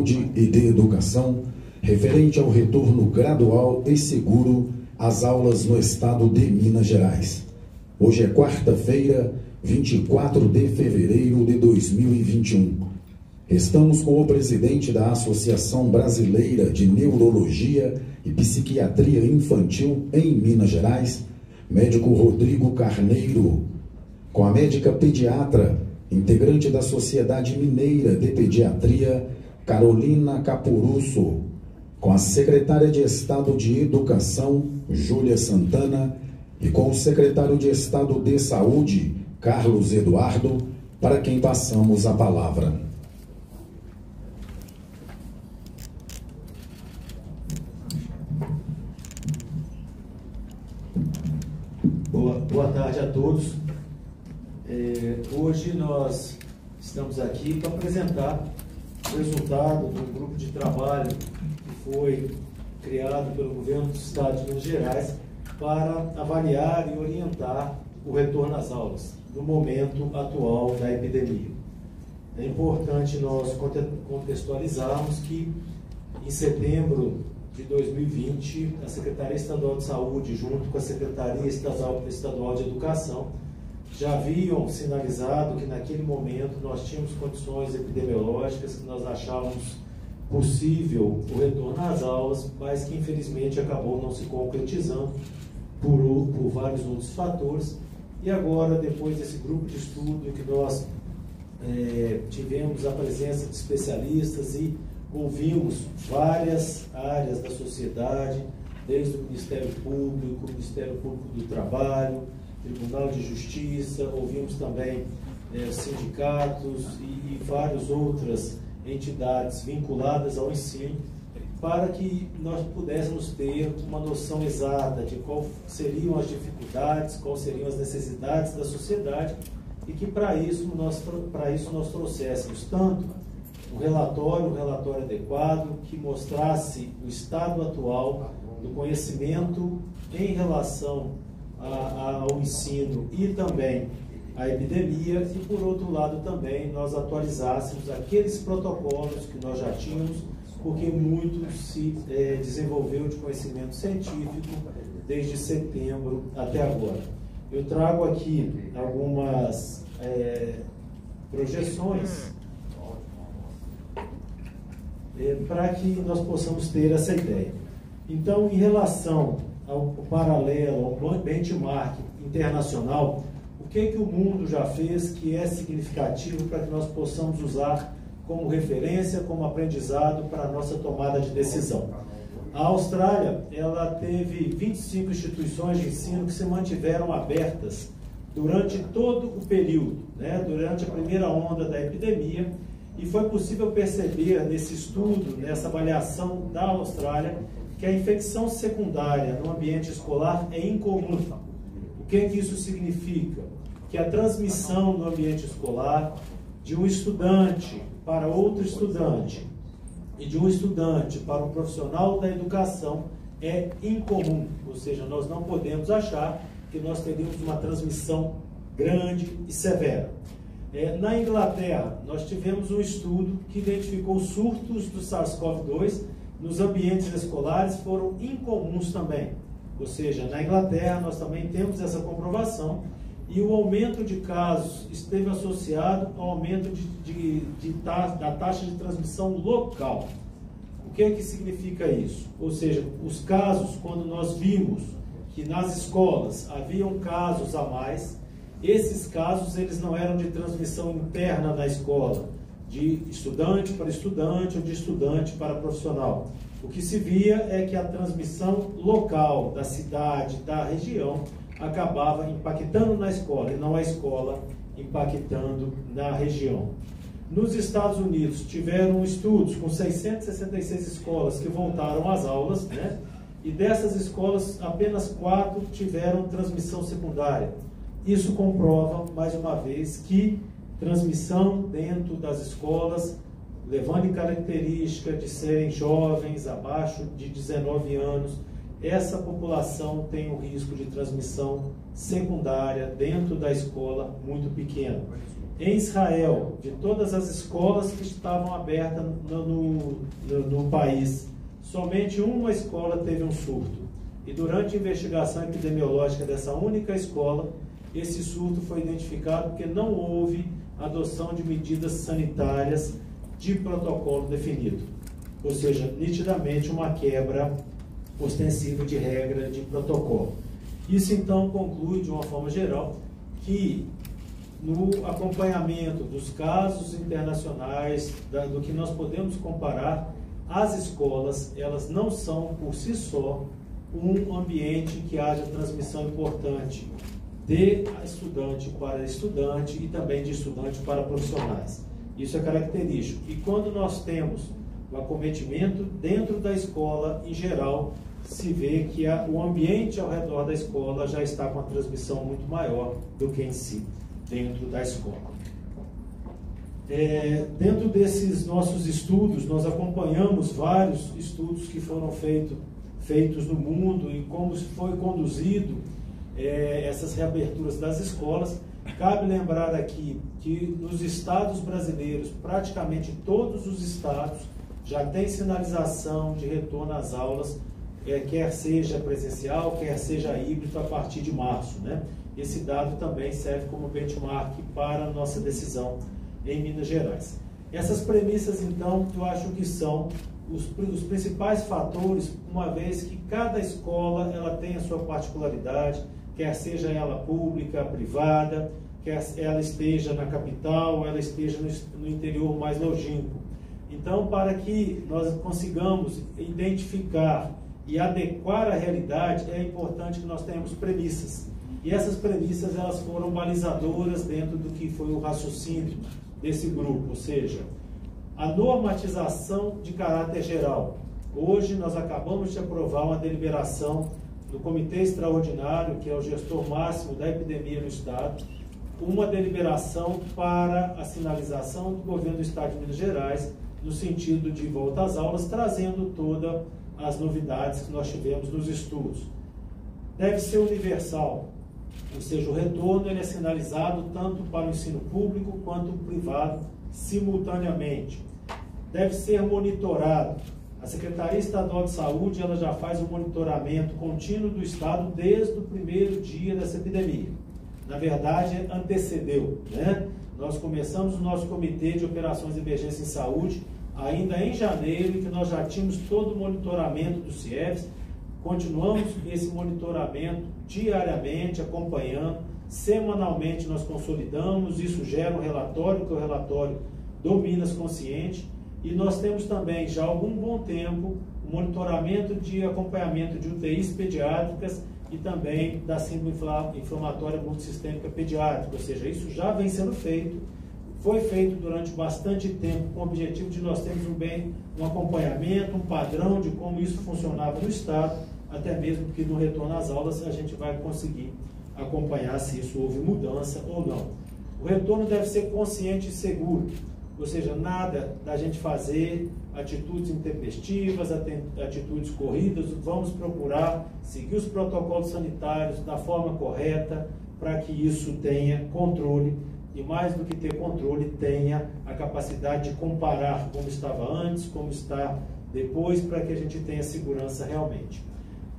Saúde e de Educação, referente ao retorno gradual e seguro às aulas no estado de Minas Gerais. Hoje é quarta-feira, 24 de fevereiro de 2021. Estamos com o presidente da Associação Brasileira de Neurologia e Psiquiatria Infantil em Minas Gerais, médico Rodrigo Carneiro, com a médica pediatra, integrante da Sociedade Mineira de Pediatria, Carolina Caporusso, com a secretária de Estado de Educação, Júlia Santana, e com o secretário de Estado de Saúde, Carlos Eduardo, para quem passamos a palavra. Boa tarde a todos. Hoje nós estamos aqui para apresentar o resultado de um grupo de trabalho que foi criado pelo governo do estado de Minas Gerais para avaliar e orientar o retorno às aulas no momento atual da epidemia. É importante nós contextualizarmos que em setembro de 2020, a Secretaria Estadual de Saúde, junto com a Secretaria Estadual de Educação, já haviam sinalizado que naquele momento nós tínhamos condições epidemiológicas que nós achávamos possível o retorno às aulas, mas que infelizmente acabou não se concretizando por vários outros fatores. E agora, depois desse grupo de estudo em que nós tivemos a presença de especialistas e ouvimos várias áreas da sociedade, desde o Ministério Público, Ministério Público do Trabalho, Tribunal de Justiça, ouvimos também sindicatos e várias outras entidades vinculadas ao ensino, para que nós pudéssemos ter uma noção exata de quais seriam as dificuldades, quais seriam as necessidades da sociedade, e que para isso nós trouxéssemos tanto um relatório adequado que mostrasse o estado atual do conhecimento em relação ao ensino e também à epidemia, e por outro lado também nós atualizássemos aqueles protocolos que nós já tínhamos, porque muito se desenvolveu de conhecimento científico desde setembro até agora. Eu trago aqui algumas projeções para que nós possamos ter essa ideia. Então, em relação ao paralelo, ao benchmark internacional, o que o mundo já fez que é significativo para que nós possamos usar como referência, como aprendizado para a nossa tomada de decisão? A Austrália, ela teve 25 instituições de ensino que se mantiveram abertas durante todo o período, durante a primeira onda da epidemia, e foi possível perceber nesse estudo, nessa avaliação da Austrália, que a infecção secundária no ambiente escolar é incomum. O que isso significa? Que a transmissão no ambiente escolar de um estudante para outro estudante e de um estudante para um profissional da educação é incomum. Ou seja, nós não podemos achar que nós teríamos uma transmissão grande e severa. Na Inglaterra, nós tivemos um estudo que identificou surtos do SARS-CoV-2 nos ambientes escolares foram incomuns também. Ou seja, na Inglaterra nós também temos essa comprovação, e o aumento de casos esteve associado ao aumento da taxa de transmissão local. O que significa isso? Ou seja, os casos, quando nós vimos que nas escolas haviam casos a mais, esses casos eles não eram de transmissão interna na escola, de estudante para estudante ou de estudante para profissional. O que se via é que a transmissão local da cidade, da região, acabava impactando na escola e não a escola impactando na região. Nos Estados Unidos tiveram estudos com 666 escolas que voltaram às aulas, e dessas escolas apenas 4 tiveram transmissão secundária. Isso comprova, mais uma vez, que transmissão dentro das escolas, levando em característica de serem jovens, abaixo de 19 anos, essa população tem um risco de transmissão secundária dentro da escola muito pequeno. Em Israel, de todas as escolas que estavam abertas no país, somente uma escola teve um surto. E durante a investigação epidemiológica dessa única escola, esse surto foi identificado porque não houve adoção de medidas sanitárias de protocolo definido. Ou seja, nitidamente uma quebra ostensiva de regra de protocolo. Isso então conclui, de uma forma geral, que no acompanhamento dos casos internacionais, do que nós podemos comparar, as escolas, elas não são por si só um ambiente que haja transmissão importante de estudante para estudante e também de estudante para profissionais. Isso é característico. E quando nós temos o acometimento dentro da escola, em geral, se vê que o ambiente ao redor da escola já está com a transmissão muito maior do que em si, dentro da escola. Dentro desses nossos estudos, nós acompanhamos vários estudos que foram feitos no mundo e como foi conduzido essas reaberturas das escolas. Cabe lembrar aqui que nos estados brasileiros, praticamente todos os estados já têm sinalização de retorno às aulas, quer seja presencial, quer seja híbrido, a partir de março, né? Esse dado também serve como benchmark para a nossa decisão em Minas Gerais. Essas premissas, então, eu acho que são os principais fatores, uma vez que cada escola ela tem a sua particularidade, quer seja ela pública, privada, quer ela esteja na capital, ela esteja no interior mais longínquo. Então, para que nós consigamos identificar e adequar a realidade, é importante que nós tenhamos premissas. E essas premissas, elas foram balizadoras dentro do que foi o raciocínio desse grupo, ou seja, a normatização de caráter geral. Hoje nós acabamos de aprovar uma deliberação do Comitê Extraordinário, que é o gestor máximo da epidemia no Estado, uma deliberação para a sinalização do governo do Estado de Minas Gerais, no sentido de volta às aulas, trazendo todas as novidades que nós tivemos nos estudos. Deve ser universal, ou seja, o retorno ele é sinalizado tanto para o ensino público quanto o privado simultaneamente. Deve ser monitorado. A Secretaria Estadual de Saúde ela já faz o monitoramento contínuo do Estado desde o primeiro dia dessa epidemia. Na verdade, antecedeu, né? Nós começamos o nosso Comitê de Operações de Emergência em Saúde ainda em janeiro, que nós já tínhamos todo o monitoramento do CIEFS. Continuamos esse monitoramento diariamente, acompanhando. Semanalmente nós consolidamos, isso gera um relatório, que é o relatório do Minas Consciente. E nós temos também, já há algum bom tempo, o monitoramento de acompanhamento de UTIs pediátricas e também da síndrome inflamatória multissistêmica pediátrica, ou seja, isso já vem sendo feito, foi feito durante bastante tempo com o objetivo de nós termos um acompanhamento, um padrão de como isso funcionava no Estado, até mesmo porque no retorno às aulas a gente vai conseguir acompanhar se isso houve mudança ou não. O retorno deve ser consciente e seguro, ou seja, nada da gente fazer atitudes intempestivas, atitudes corridas, vamos procurar seguir os protocolos sanitários da forma correta para que isso tenha controle e, mais do que ter controle, tenha a capacidade de comparar como estava antes, como está depois, para que a gente tenha segurança realmente.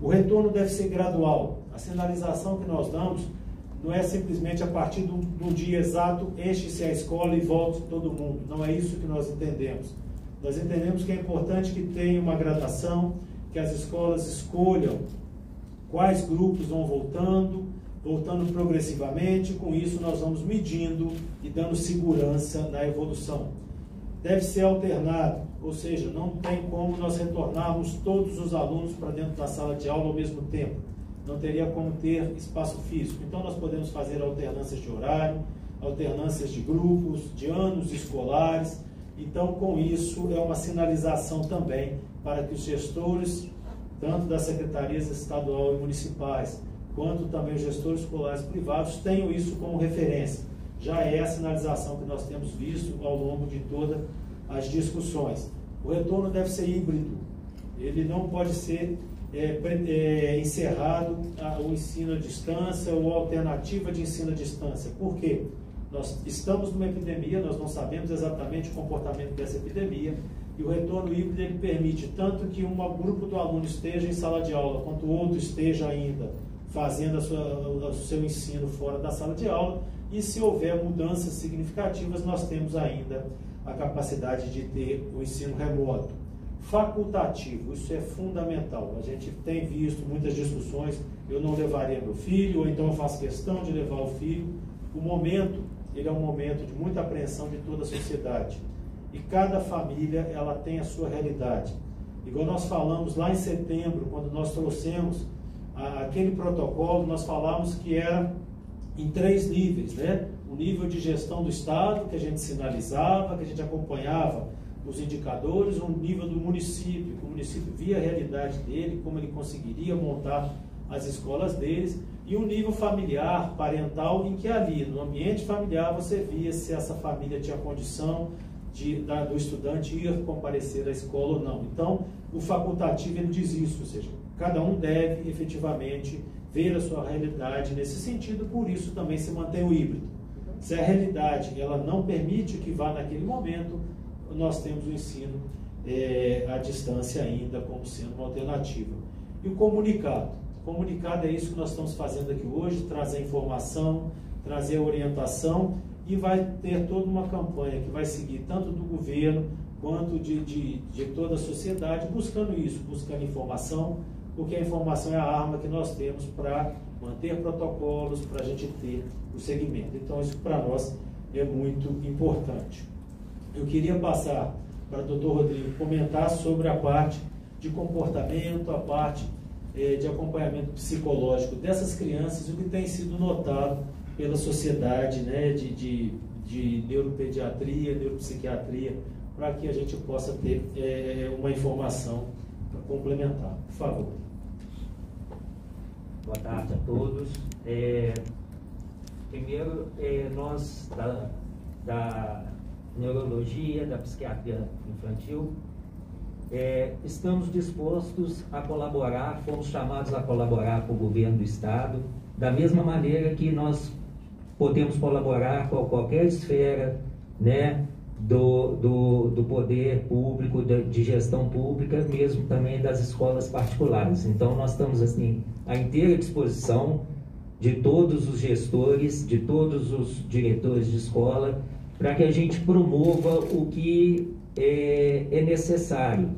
O retorno deve ser gradual. A sinalização que nós damos não é simplesmente a partir do dia exato, enche-se a escola e volte todo mundo. Não é isso que nós entendemos. Nós entendemos que é importante que tenha uma gradação, que as escolas escolham quais grupos vão voltando progressivamente. Com isso nós vamos medindo e dando segurança na evolução. Deve ser alternado, ou seja, não tem como nós retornarmos todos os alunos para dentro da sala de aula ao mesmo tempo. Não teria como ter espaço físico. Então nós podemos fazer alternâncias de horário, alternâncias de grupos, de anos escolares. Então, com isso, é uma sinalização também para que os gestores, tanto das secretarias estadual e municipais, quanto também os gestores escolares privados, tenham isso como referência. Já é a sinalização que nós temos visto ao longo de todas as discussões. O retorno deve ser híbrido. Ele não pode ser encerrado o ensino à distância ou a alternativa de ensino à distância. Por quê? Nós estamos numa epidemia, nós não sabemos exatamente o comportamento dessa epidemia, E o retorno híbrido ele permite tanto que um grupo do aluno esteja em sala de aula, quanto o outro esteja ainda fazendo o seu ensino fora da sala de aula, e se houver mudanças significativas, nós temos ainda a capacidade de ter o ensino remoto. Facultativo, isso é fundamental. A gente tem visto muitas discussões, eu não levaria meu filho, ou então eu faço questão de levar o filho. O momento, ele é um momento de muita apreensão de toda a sociedade. E cada família, ela tem a sua realidade. Igual nós falamos lá em setembro, quando nós trouxemos aquele protocolo, nós falamos que era em 3 níveis, né? O nível de gestão do Estado, que a gente sinalizava, que a gente acompanhava os indicadores, o nível do município, que o município via a realidade dele, como ele conseguiria montar as escolas deles, e o nível familiar, parental, em que ali, no ambiente familiar, você via se essa família tinha condição do estudante ir comparecer à escola ou não. Então, o facultativo ele diz isso, ou seja, cada um deve efetivamente ver a sua realidade nesse sentido, por isso também se mantém o híbrido. Se a realidade ela não permite que vá naquele momento, nós temos o ensino à distância ainda como sendo uma alternativa. E o comunicado? O comunicado é isso que nós estamos fazendo aqui hoje, trazer informação, trazer orientação, e vai ter toda uma campanha que vai seguir tanto do governo quanto de toda a sociedade, buscando isso, buscando informação, porque a informação é a arma que nós temos para manter protocolos, para a gente ter o segmento. Então, isso para nós é muito importante. Eu queria passar para o Dr. Rodrigo comentar sobre a parte de comportamento, a parte de acompanhamento psicológico dessas crianças, o que tem sido notado pela sociedade, né, de neuropediatria, neuropsiquiatria, para que a gente possa ter uma informação para complementar. Por favor. Boa tarde a todos. Primeiro, nós da neurologia, da psiquiatria infantil, estamos dispostos a colaborar, fomos chamados a colaborar com o governo do Estado, da mesma maneira que nós podemos colaborar com qualquer esfera, né, do poder público, de gestão pública, mesmo também das escolas particulares. Então, nós estamos assim, à inteira disposição de todos os gestores, de todos os diretores de escola, para que a gente promova o que é necessário.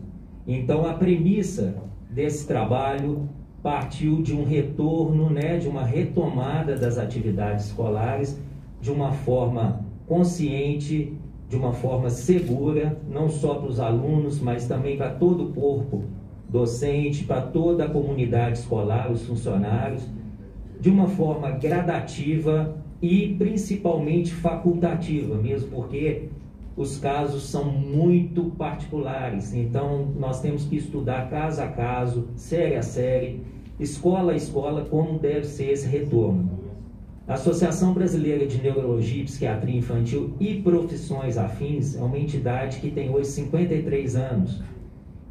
Então, a premissa desse trabalho partiu de um retorno, né, de uma retomada das atividades escolares de uma forma consciente, de uma forma segura, não só para os alunos, mas também para todo o corpo docente, para toda a comunidade escolar, os funcionários, de uma forma gradativa e principalmente facultativa, mesmo porque os casos são muito particulares. Então, nós temos que estudar caso a caso, série a série, escola a escola, como deve ser esse retorno. A Associação Brasileira de Neurologia e Psiquiatria Infantil e Profissões Afins é uma entidade que tem hoje 53 anos.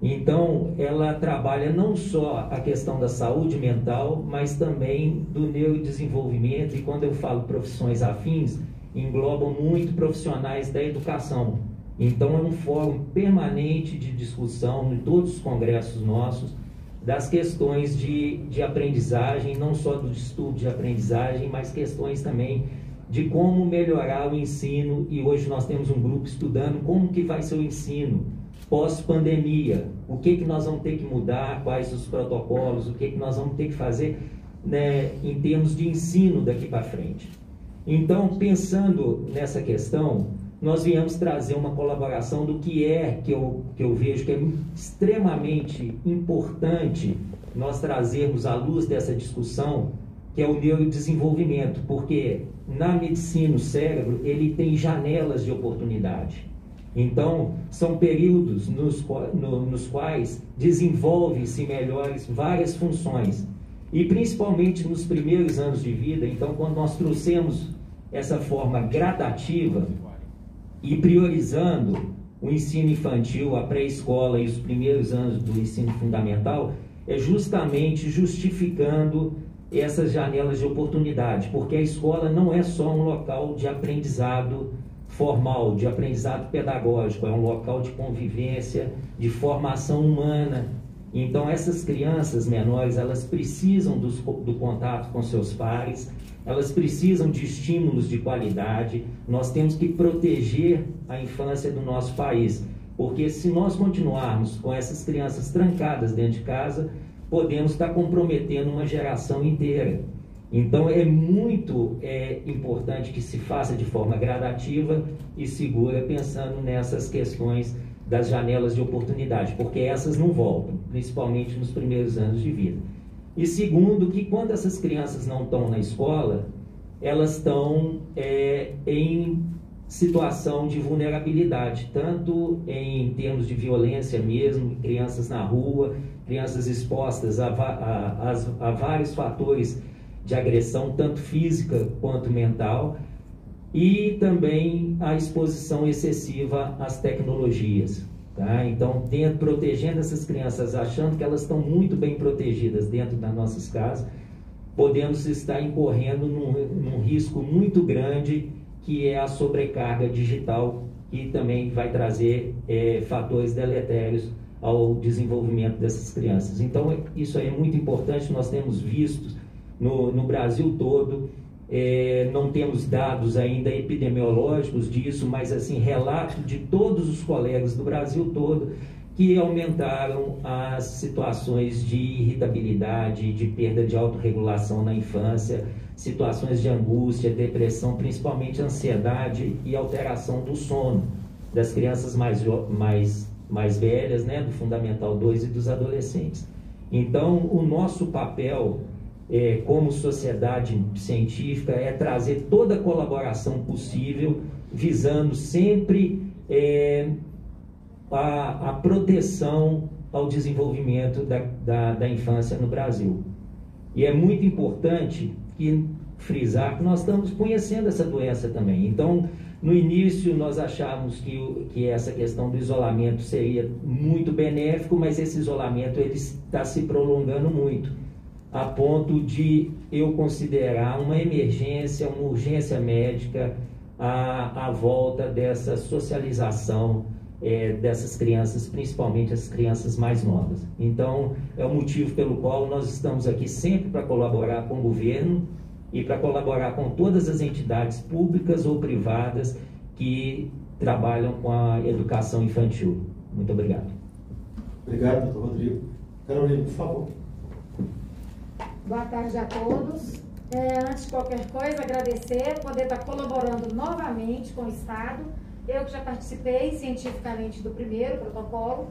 Então, ela trabalha não só a questão da saúde mental, mas também do neurodesenvolvimento, e quando eu falo profissões afins, englobam muito profissionais da educação. Então, é um fórum permanente de discussão em todos os congressos nossos, das questões de aprendizagem, não só do estudo de aprendizagem, mas questões também de como melhorar o ensino, e hoje nós temos um grupo estudando como que vai ser o ensino pós-pandemia, o que nós vamos ter que mudar, quais os protocolos, o que nós vamos ter que fazer, né, em termos de ensino daqui para frente. Então, pensando nessa questão, nós viemos trazer uma colaboração do que eu vejo que é extremamente importante nós trazermos à luz dessa discussão, que é o neurodesenvolvimento, porque na medicina o cérebro ele tem janelas de oportunidade. Então, são períodos nos quais desenvolvem-se melhores várias funções. E principalmente nos primeiros anos de vida, então, quando nós trouxemos essa forma gradativa e priorizando o ensino infantil, a pré-escola e os primeiros anos do ensino fundamental, é justamente justificando essas janelas de oportunidade, porque a escola não é só um local de aprendizado formal de aprendizado pedagógico, é um local de convivência, de formação humana. Então, essas crianças menores, elas precisam do contato com seus pares, elas precisam de estímulos de qualidade. Nós temos que proteger a infância do nosso país, porque se nós continuarmos com essas crianças trancadas dentro de casa, podemos estar comprometendo uma geração inteira. Então, é muito importante que se faça de forma gradativa e segura, pensando nessas questões das janelas de oportunidade, porque essas não voltam, principalmente nos primeiros anos de vida. E segundo, que quando essas crianças não estão na escola, elas estão em situação de vulnerabilidade, tanto em termos de violência mesmo, crianças na rua, crianças expostas a vários fatores de agressão, tanto física quanto mental, e também a exposição excessiva às tecnologias. Tá? Então, protegendo essas crianças, achando que elas estão muito bem protegidas dentro das nossas casas, podemos estar incorrendo num risco muito grande, que é a sobrecarga digital, que também vai trazer fatores deletérios ao desenvolvimento dessas crianças. Então, isso aí é muito importante. Nós temos visto no Brasil todo, não temos dados ainda epidemiológicos disso, mas assim, relato de todos os colegas do Brasil todo, que aumentaram as situações de irritabilidade, de perda de autorregulação na infância, situações de angústia, depressão, principalmente ansiedade e alteração do sono das crianças mais velhas, né, do Fundamental 2 e dos adolescentes. Então, o nosso papel como sociedade científica é trazer toda a colaboração possível, visando sempre a proteção ao desenvolvimento da infância no Brasil. E é muito importante frisar que nós estamos conhecendo essa doença também. Então, no início nós achávamos que essa questão do isolamento seria muito benéfico, mas esse isolamento ele está se prolongando muito, a ponto de eu considerar uma emergência, uma urgência médica a volta dessa socialização dessas crianças, principalmente as crianças mais novas. Então, é o motivo pelo qual nós estamos aqui sempre para colaborar com o governo e para colaborar com todas as entidades públicas ou privadas que trabalham com a educação infantil. Muito obrigado. Obrigado, doutor Rodrigo. Carolina, por favor. Boa tarde a todos. Antes de qualquer coisa, agradecer, poder estar colaborando novamente com o Estado. Eu que já participei cientificamente do primeiro protocolo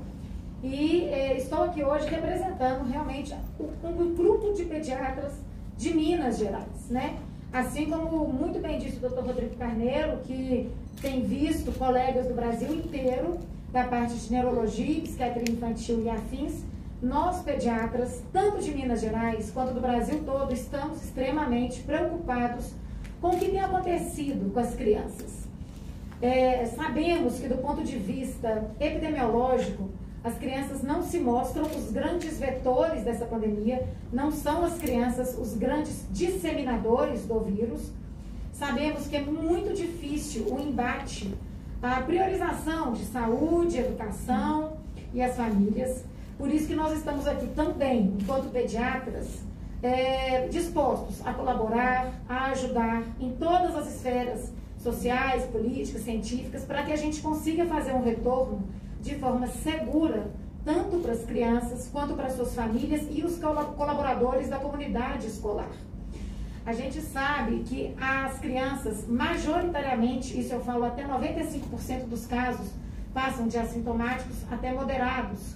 e estou aqui hoje representando realmente um grupo de pediatras de Minas Gerais, né? Assim como muito bem disse o doutor Rodrigo Carneiro, que tem visto colegas do Brasil inteiro, da parte de neurologia, psiquiatria infantil e afins, nós pediatras, tanto de Minas Gerais quanto do Brasil todo, estamos extremamente preocupados com o que tem acontecido com as crianças. Sabemos que do ponto de vista epidemiológico, as crianças não se mostram os grandes vetores dessa pandemia, não são as crianças os grandes disseminadores do vírus. Sabemos que é muito difícil o embate, a priorização de saúde, educação e as famílias. Por isso que nós estamos aqui também, enquanto pediatras, dispostos a colaborar, a ajudar em todas as esferas sociais, políticas, científicas, para que a gente consiga fazer um retorno de forma segura, tanto para as crianças, quanto para as suas famílias e os colaboradores da comunidade escolar. A gente sabe que as crianças, majoritariamente, isso eu falo até 95% dos casos, passam de assintomáticos até moderados.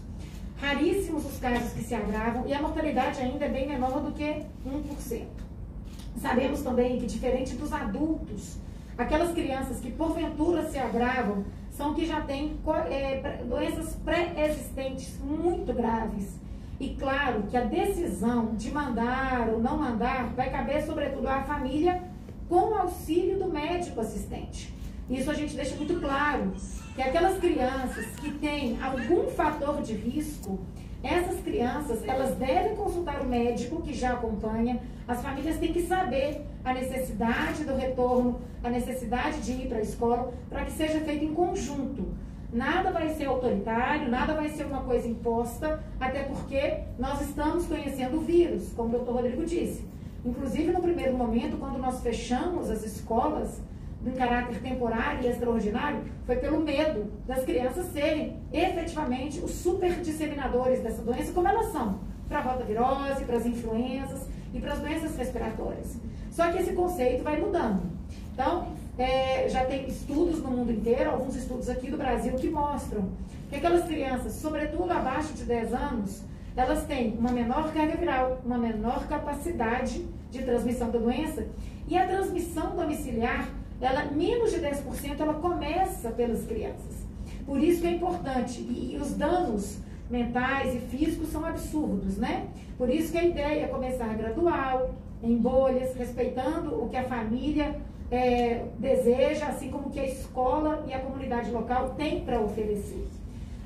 Raríssimos os casos que se agravam e a mortalidade ainda é bem menor do que 1%. Sabemos também que, diferente dos adultos, aquelas crianças que porventura se agravam são que já têm doenças pré-existentes muito graves. E claro que a decisão de mandar ou não mandar vai caber sobretudo à família com o auxílio do médico assistente. Isso a gente deixa muito claro, que aquelas crianças que têm algum fator de risco, Essas crianças, elas devem consultar o médico que já acompanha. As famílias têm que saber a necessidade do retorno, a necessidade de ir para a escola, para que seja feito em conjunto. Nada vai ser autoritário, nada vai ser uma coisa imposta, até porque nós estamos conhecendo o vírus, como o doutor Rodrigo disse. Inclusive, no primeiro momento, quando nós fechamos as escolas, em caráter temporário e extraordinário, foi pelo medo das crianças serem efetivamente os super disseminadores dessa doença, como elas são, para a rotavirose, para as influenzas e para as doenças respiratórias. Só que esse conceito vai mudando. Então, já tem estudos no mundo inteiro, alguns estudos aqui do Brasil, que mostram que aquelas crianças, sobretudo abaixo de 10 anos, elas têm uma menor carga viral, uma menor capacidade de transmissão da doença, e a transmissão domiciliar, ela, menos de 10%, ela começa pelas crianças. Por isso que é importante, e os danos mentais e físicos são absurdos, né? Por isso que a ideia é começar gradual, em bolhas, respeitando o que a família deseja, assim como que a escola e a comunidade local têm para oferecer.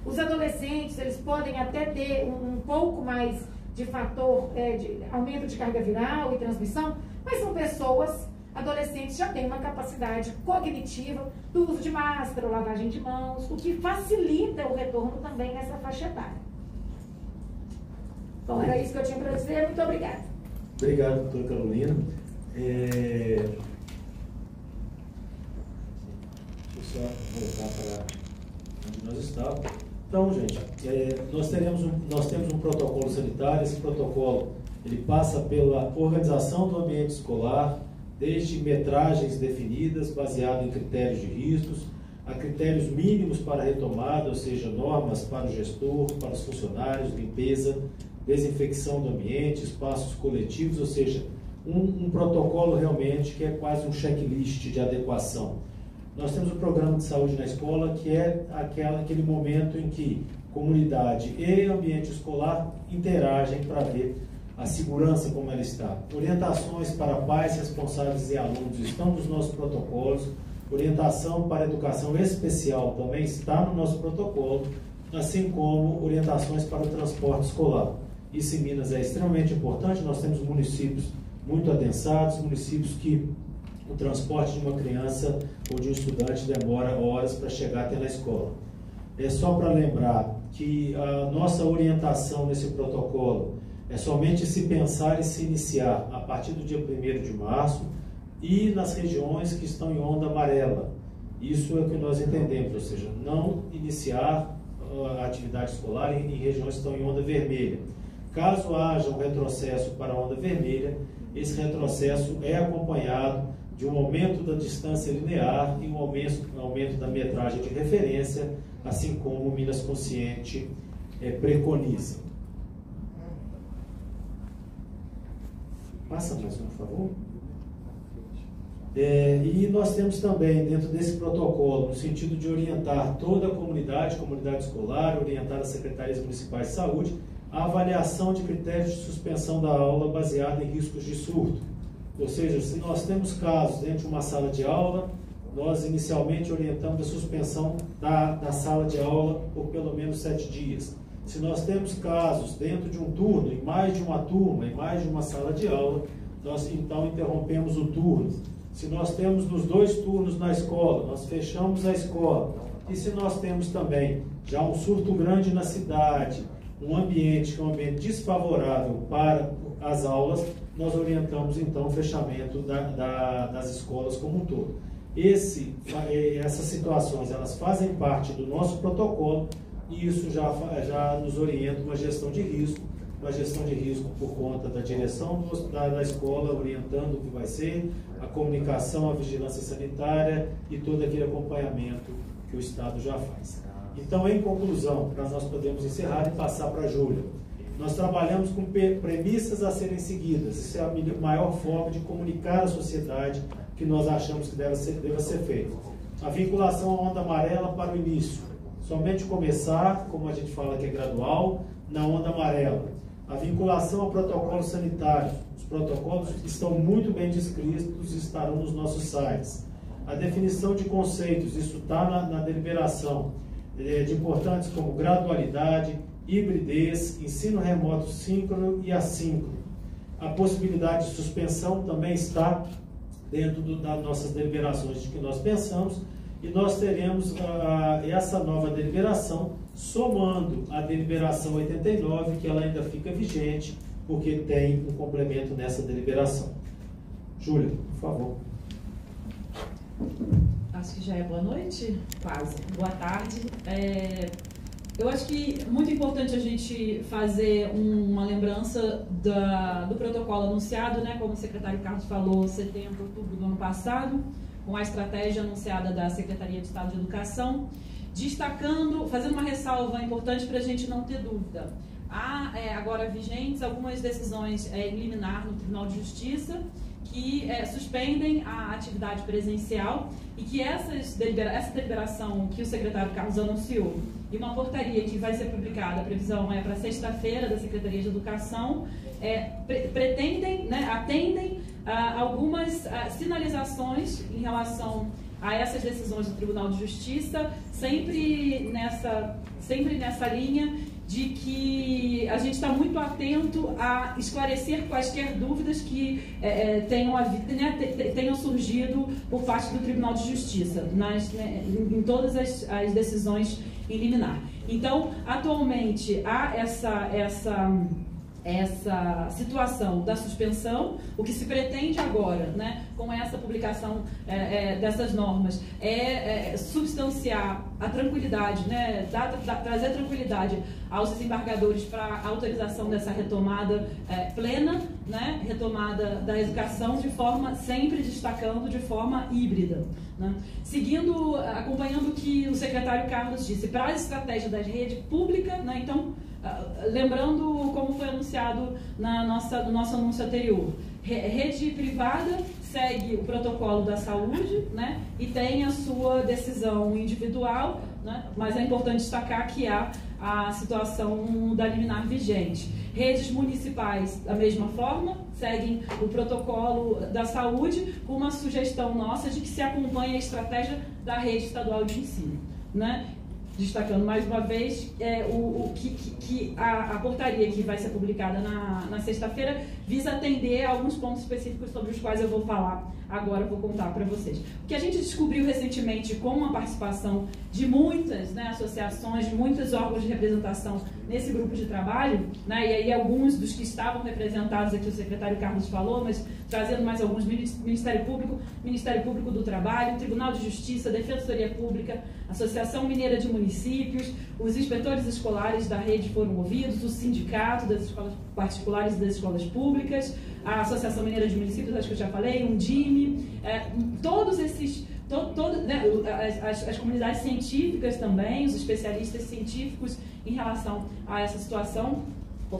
Os adolescentes, eles podem até ter um pouco mais de fator de aumento de carga viral e transmissão, mas são pessoas, adolescentes, já têm uma capacidade cognitiva do uso de máscara, lavagem de mãos, o que facilita o retorno também nessa faixa etária. Bom, era isso que eu tinha para dizer. Muito obrigada. Obrigado, doutora Carolina. Deixa eu só voltar para onde nós estávamos. Então, gente, nós temos um protocolo sanitário. Esse protocolo ele passa pela organização do ambiente escolar, desde metragens definidas, baseado em critérios de riscos, a critérios mínimos para retomada, ou seja, normas para o gestor, para os funcionários, limpeza, desinfecção do ambiente, espaços coletivos, ou seja, um protocolo realmente que é quase um checklist de adequação. Nós temos o programa de saúde na escola, que é aquele momento em que comunidade e ambiente escolar interagem para ver a segurança como ela está. Orientações para pais, responsáveis e alunos estão nos nossos protocolos. Orientação para educação especial também está no nosso protocolo, assim como orientações para o transporte escolar. Isso em Minas é extremamente importante. Nós temos municípios muito adensados, municípios que o transporte de uma criança ou de um estudante demora horas para chegar até na escola. É só para lembrar que a nossa orientação nesse protocolo é somente se pensar e se iniciar a partir do dia 1º de março e nas regiões que estão em onda amarela. Isso é o que nós entendemos, ou seja, não iniciar a atividade escolar em regiões que estão em onda vermelha. Caso haja um retrocesso para a onda vermelha, esse retrocesso é acompanhado de um aumento da distância linear e um aumento da metragem de referência, assim como o Minas Consciente preconiza. Passa mais, por favor. E nós temos também, dentro desse protocolo, no sentido de orientar toda a comunidade escolar, orientar as secretarias municipais de saúde, a avaliação de critérios de suspensão da aula baseada em riscos de surto. Ou seja, se nós temos casos dentro de uma sala de aula, nós inicialmente orientamos a suspensão da sala de aula por pelo menos 7 dias. Se nós temos casos dentro de um turno, em mais de uma turma, em mais de uma sala de aula, nós então interrompemos o turno. Se nós temos nos 2 turnos na escola, nós fechamos a escola. E se nós temos também já um surto grande na cidade, um ambiente que é um ambiente desfavorável para as aulas, nós orientamos então o fechamento das escolas como um todo. Essas situações, elas fazem parte do nosso protocolo e isso já nos orienta uma gestão de risco por conta da direção da escola, orientando o que vai ser, a comunicação, a vigilância sanitária e todo aquele acompanhamento que o Estado já faz. Então, em conclusão, nós podemos encerrar e passar para a Júlia. Nós trabalhamos com premissas a serem seguidas. Isso é a maior forma de comunicar à sociedade que nós achamos que deva ser feito. A vinculação à onda amarela para o início. Somente começar, como a gente fala que é gradual, na onda amarela. A vinculação ao protocolo sanitário. Os protocolos estão muito bem descritos e estarão nos nossos sites. A definição de conceitos, isso está na deliberação, de importantes como gradualidade, hibridez, ensino remoto síncrono e assíncrono. A possibilidade de suspensão também está dentro das nossas deliberações de que nós pensamos, e nós teremos essa nova deliberação somando a deliberação 89, que ela ainda fica vigente, porque tem um complemento nessa deliberação. Júlia, por favor. Acho que já é boa noite, quase. Boa tarde. Eu acho que é muito importante a gente fazer uma lembrança do protocolo anunciado, né, como o secretário Carlos falou, setembro, outubro do ano passado, com a estratégia anunciada da Secretaria de Estado de Educação, destacando, fazendo uma ressalva importante para a gente não ter dúvida. Há agora vigentes algumas decisões liminar no Tribunal de Justiça que suspendem a atividade presencial e que essa deliberação que o secretário Carlos anunciou e uma portaria que vai ser publicada, a previsão é para sexta-feira da Secretaria de Educação, pretendem, né, atendem algumas sinalizações em relação a essas decisões do Tribunal de Justiça, sempre nessa linha de que a gente está muito atento a esclarecer quaisquer dúvidas que tenham surgido por parte do Tribunal de Justiça, em todas as decisões em liminar. Então, atualmente, há essa situação da suspensão. O que se pretende agora, né, com essa publicação dessas normas, substanciar a tranquilidade, né, trazer tranquilidade aos desembargadores para a autorização dessa retomada plena, né, retomada da educação, sempre destacando de forma híbrida, né. Acompanhando o que o secretário Carlos disse, para a estratégia da rede pública, né, então, lembrando como foi anunciado no nosso anúncio anterior, rede privada segue o protocolo da saúde, né, e tem a sua decisão individual, né, mas é importante destacar que há a situação da liminar vigente. Redes municipais, da mesma forma, seguem o protocolo da saúde, com uma sugestão nossa de que se acompanhe a estratégia da rede estadual de ensino, né? Destacando mais uma vez a portaria que vai ser publicada na sexta-feira visa atender a alguns pontos específicos sobre os quais eu vou falar agora, vou contar para vocês. O que a gente descobriu recentemente com a participação de muitas, né, associações, de muitos órgãos de representação nesse grupo de trabalho, né, e aí alguns dos que estavam representados aqui, o secretário Carlos falou, mas trazendo mais alguns, Ministério Público do Trabalho, Tribunal de Justiça, Defensoria Pública, Associação Mineira de Municípios, os inspetores escolares da rede foram ouvidos, o sindicato das escolas particulares e das escolas públicas, a Associação Mineira de Municípios, acho que eu já falei, um DIME, todos esses, né, as comunidades científicas também, os especialistas científicos em relação a essa situação.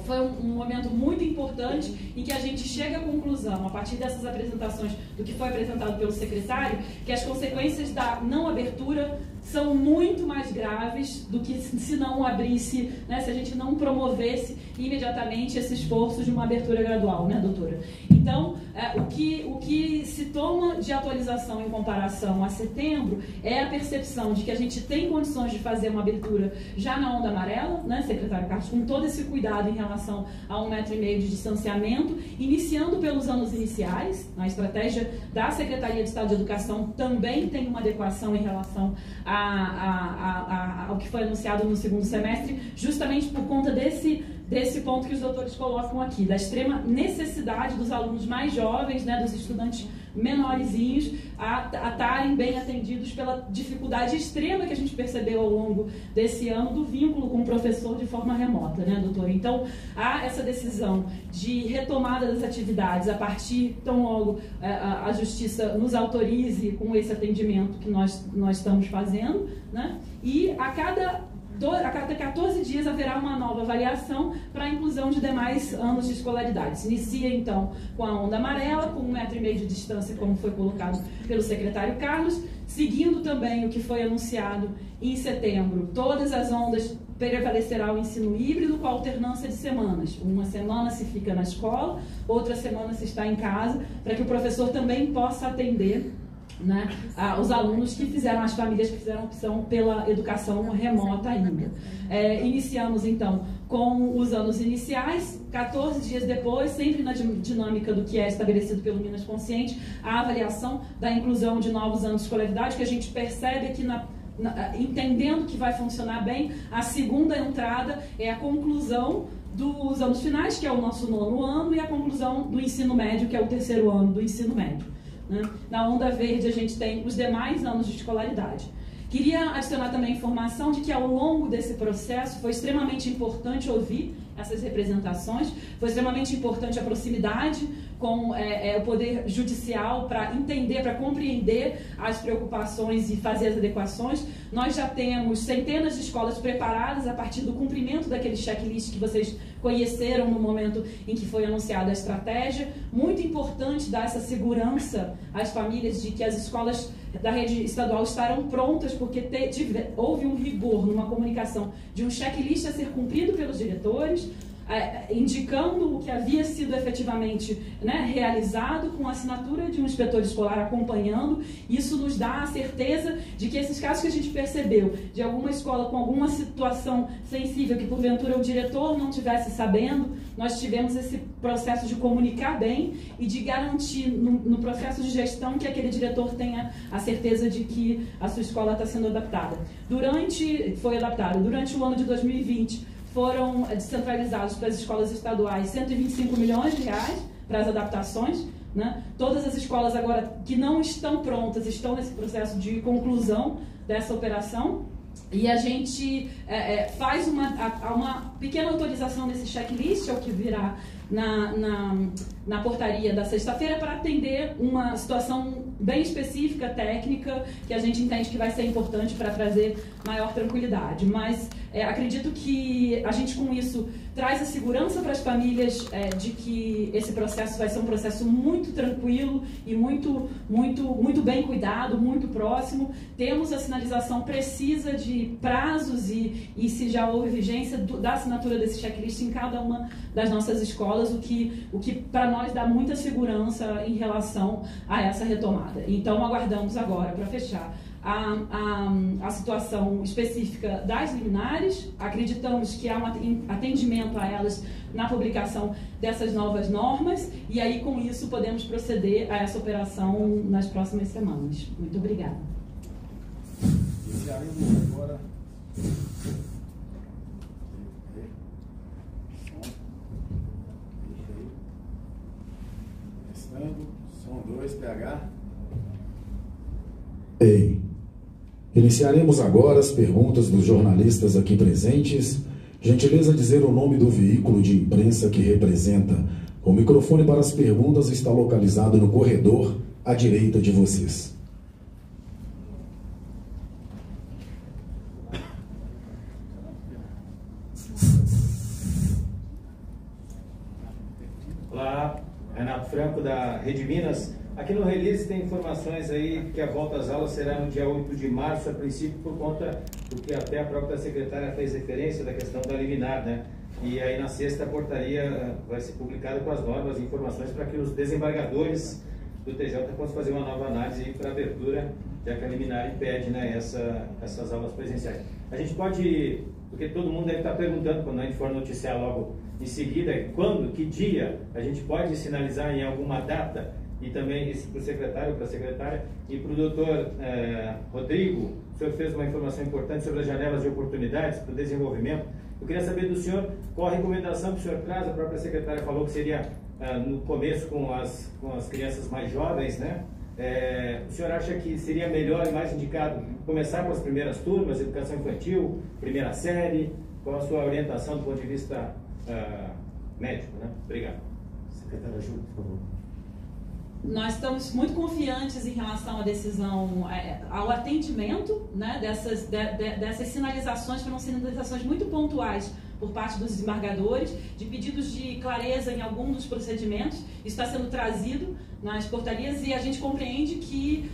Foi um momento muito importante em que a gente chega à conclusão, a partir dessas apresentações, do que foi apresentado pelo secretário, que as consequências da não abertura são muito mais graves do que se não abrisse, né, se a gente não promovesse imediatamente esse esforço de uma abertura gradual, né, doutora? Então, o que se toma de atualização em comparação a setembro é a percepção de que a gente tem condições de fazer uma abertura já na onda amarela, né, secretário Carlos, com todo esse cuidado em relação a 1,5 metro de distanciamento, iniciando pelos anos iniciais. A estratégia da Secretaria de Estado de Educação também tem uma adequação em relação ao que foi anunciado no segundo semestre, justamente por conta desse ponto que os doutores colocam aqui, da extrema necessidade dos alunos mais jovens, né, dos estudantes menorzinhos, a estarem bem atendidos pela dificuldade extrema que a gente percebeu ao longo desse ano do vínculo com o professor de forma remota, né, doutora? Então, há essa decisão de retomada das atividades a partir, tão logo a Justiça nos autorize com esse atendimento que nós estamos fazendo, né? E a cada 14 dias haverá uma nova avaliação para a inclusão de demais anos de escolaridade. Se inicia, então, com a onda amarela, com 1,5 metro de distância, como foi colocado pelo secretário Carlos, seguindo também o que foi anunciado em setembro. Todas as ondas prevalecerá o ensino híbrido com alternância de semanas. Uma semana se fica na escola, outra semana se está em casa, para que o professor também possa atender né, os alunos que fizeram, as famílias que fizeram opção pela educação remota ainda. Iniciamos, então, com os anos iniciais, 14 dias depois, sempre na dinâmica do que é estabelecido pelo Minas Consciente, a avaliação da inclusão de novos anos de escolaridade, que a gente percebe que entendendo que vai funcionar bem, a segunda entrada é a conclusão dos anos finais, que é o nosso 9º ano, e a conclusão do ensino médio, que é o 3º ano do ensino médio. Né? Na onda verde a gente tem os demais anos de escolaridade. Queria adicionar também a informação de que ao longo desse processo foi extremamente importante ouvir essas representações, foi extremamente importante a proximidade com o Poder Judicial para entender, para compreender as preocupações e fazer as adequações. Nós já temos centenas de escolas preparadas a partir do cumprimento daquele checklist que vocês conheceram no momento em que foi anunciada a estratégia. Muito importante dar essa segurança às famílias de que as escolas da rede estadual estarão prontas, porque houve um rigor numa comunicação de um checklist a ser cumprido pelos diretores, indicando o que havia sido efetivamente, né, realizado, com a assinatura de um inspetor escolar acompanhando. Isso nos dá a certeza de que esses casos que a gente percebeu, de alguma escola com alguma situação sensível que porventura o diretor não estivesse sabendo, nós tivemos esse processo de comunicar bem e de garantir no processo de gestão que aquele diretor tenha a certeza de que a sua escola está sendo adaptada. Foi adaptada. Durante o ano de 2020, foram descentralizados para as escolas estaduais 125 milhões de reais para as adaptações. Né? Todas as escolas agora que não estão prontas estão nesse processo de conclusão dessa operação. E a gente faz uma pequena autorização nesse checklist, é o que virá na portaria da sexta-feira, para atender uma situação bem específica, técnica, que a gente entende que vai ser importante para trazer maior tranquilidade. Mas acredito que a gente, com isso, traz a segurança para as famílias de que esse processo vai ser um processo muito tranquilo e muito bem cuidado, muito próximo. Temos a sinalização precisa de prazos e se já houve vigência da assinatura desse checklist em cada uma das nossas escolas, o que para nós dá muita segurança em relação a essa retomada. Então, aguardamos agora, para fechar, a situação específica das liminares. Acreditamos que há um atendimento a elas na publicação dessas novas normas, e aí com isso podemos proceder a essa operação nas próximas semanas. Muito obrigada. Iniciaremos agora. Testando, som 2, PH. Ei. Iniciaremos agora as perguntas dos jornalistas aqui presentes. Gentileza dizer o nome do veículo de imprensa que representa. O microfone para as perguntas está localizado no corredor à direita de vocês. Olá, Renato Franco da Rede Minas. Aqui no release tem informações aí que a volta às aulas será no dia 8 de março, a princípio, por conta do que até a própria secretária fez referência da questão da liminar, né? E aí na sexta a portaria vai ser publicada com as normas e informações para que os desembargadores do TJ possam fazer uma nova análise para abertura, já que a liminar impede, né, essas aulas presenciais. A gente pode, porque todo mundo deve estar perguntando quando a gente for noticiar logo em seguida, quando, que dia a gente pode sinalizar em alguma data. E também isso para o secretário, para a secretária, e para o doutor Rodrigo. O senhor fez uma informação importante sobre as janelas de oportunidades para o desenvolvimento. Eu queria saber do senhor qual a recomendação que o senhor traz. A própria secretária falou que seria no começo com as crianças mais jovens, né? O senhor acha que seria melhor e mais indicado começar com as primeiras turmas, educação infantil, primeira série? Qual a sua orientação do ponto de vista médico, né? Obrigado. Secretária Júlia, por favor. Nós estamos muito confiantes em relação à decisão, ao atendimento, né, dessas sinalizações, foram sinalizações muito pontuais por parte dos desembargadores, de pedidos de clareza em algum dos procedimentos. Isso está sendo trazido nas portarias e a gente compreende que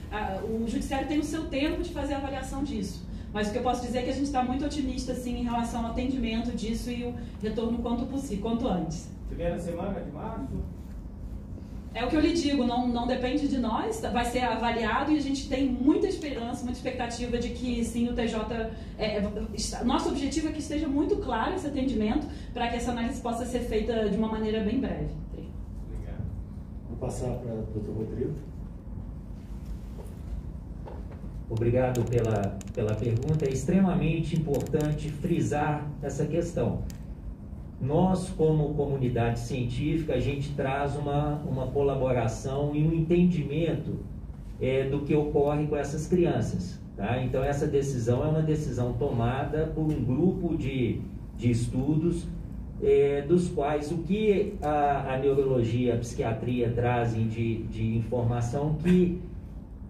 o Judiciário tem o seu tempo de fazer a avaliação disso. Mas o que eu posso dizer é que a gente está muito otimista, sim, em relação ao atendimento disso e o retorno quanto possível, quanto antes. Primeira semana de março? É o que eu lhe digo, não depende de nós, vai ser avaliado e a gente tem muita esperança, muita expectativa de que sim, o TJ... nosso objetivo é que esteja muito claro esse atendimento para que essa análise possa ser feita de uma maneira bem breve. Obrigado. Vou passar para o Dr. Rodrigo. Obrigado pela pergunta. É extremamente importante frisar essa questão. Nós, como comunidade científica, a gente traz uma colaboração e um entendimento do que ocorre com essas crianças. Tá? Então, essa decisão é uma decisão tomada por um grupo de estudos, dos quais o que a neurologia, a psiquiatria trazem de informação que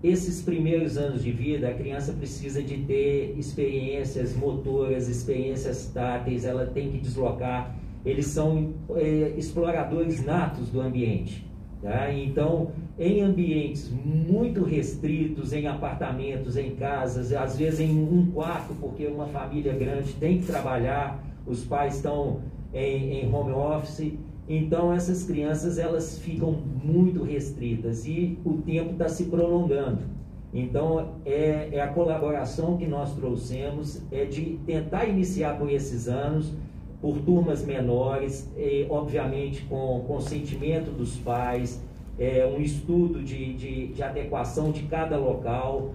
esses primeiros anos de vida, a criança precisa de ter experiências motoras, experiências táteis, ela tem que deslocar, eles são exploradores natos do ambiente. Tá? Então, em ambientes muito restritos, em apartamentos, em casas, às vezes em um quarto, porque uma família grande tem que trabalhar, os pais estão em home office, então essas crianças elas ficam muito restritas e o tempo está se prolongando. Então é a colaboração que nós trouxemos, de tentar iniciar por esses anos, por turmas menores, obviamente com consentimento dos pais, um estudo de adequação de cada local,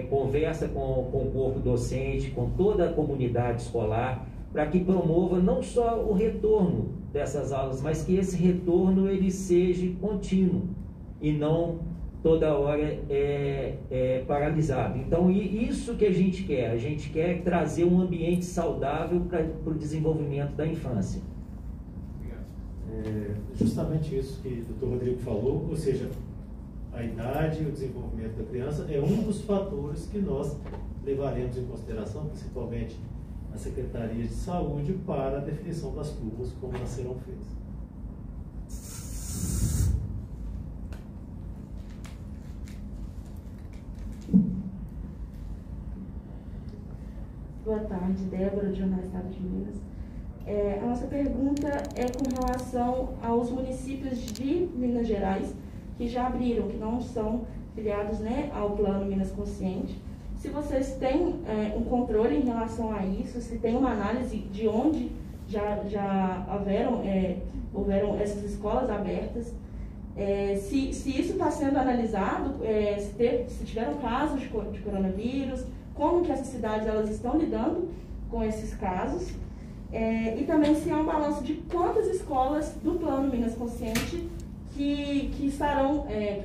conversa com o corpo docente, com toda a comunidade escolar, para que promova não só o retorno dessas aulas, mas que esse retorno ele seja contínuo e não toda hora paralisado. Então, isso que a gente quer trazer um ambiente saudável para o desenvolvimento da infância. Justamente isso que o Dr. Rodrigo falou, ou seja, a idade e o desenvolvimento da criança é um dos fatores que nós levaremos em consideração, principalmente a Secretaria de Saúde, para a definição das turmas, como elas serão feitas. Boa tarde, Débora, do Jornal Estado de Minas. A nossa pergunta é com relação aos municípios de Minas Gerais que já abriram, que não são filiados, né, ao Plano Minas Consciente. Se vocês têm um controle em relação a isso, se tem uma análise de onde já houveram essas escolas abertas, se isso está sendo analisado, se tiveram casos de coronavírus, como que essas cidades elas estão lidando com esses casos, e também se há um balanço de quantas escolas do Plano Minas Consciente que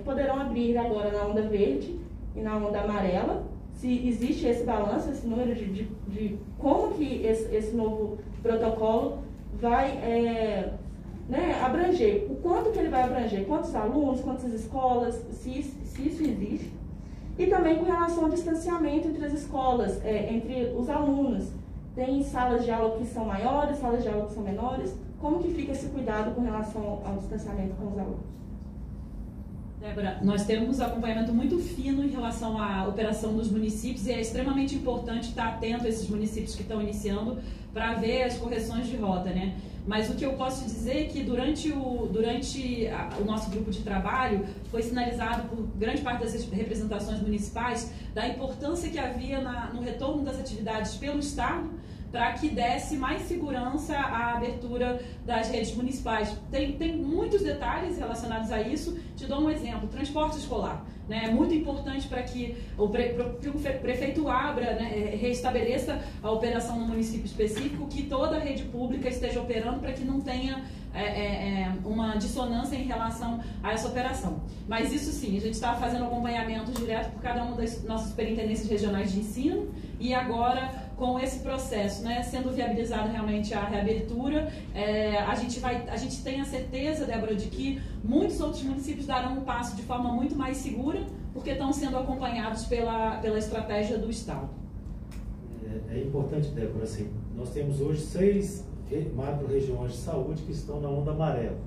poderão abrir agora na onda verde e na onda amarela, se existe esse balanço, esse número de como que esse novo protocolo vai abranger, o quanto que ele vai abranger, quantos alunos, quantas escolas, se isso existe. E também com relação ao distanciamento entre as escolas, entre os alunos. Tem salas de aula que são maiores, salas de aula que são menores. Como que fica esse cuidado com relação ao distanciamento com os alunos? Débora, nós temos acompanhamento muito fino em relação à operação dos municípios e é extremamente importante estar atento a esses municípios que estão iniciando para ver as correções de rota, né? Mas o que eu posso dizer é que durante o nosso grupo de trabalho foi sinalizado por grande parte das representações municipais da importância que havia no retorno das atividades pelo Estado para que desse mais segurança à abertura das redes municipais. Tem muitos detalhes relacionados a isso. Te dou um exemplo, transporte escolar. Né? É muito importante para que o prefeito abra, né, reestabeleça a operação no município específico, que toda a rede pública esteja operando para que não tenha uma dissonância em relação a essa operação. Mas isso sim, a gente está fazendo acompanhamento direto por cada uma das nossas superintendências regionais de ensino e agora com esse processo, né, sendo viabilizada realmente a reabertura, a gente tem a certeza, Débora, de que muitos outros municípios darão um passo de forma muito mais segura, porque estão sendo acompanhados pela estratégia do Estado. É importante, Débora, assim, nós temos hoje 6 macro-regiões de saúde que estão na onda amarela.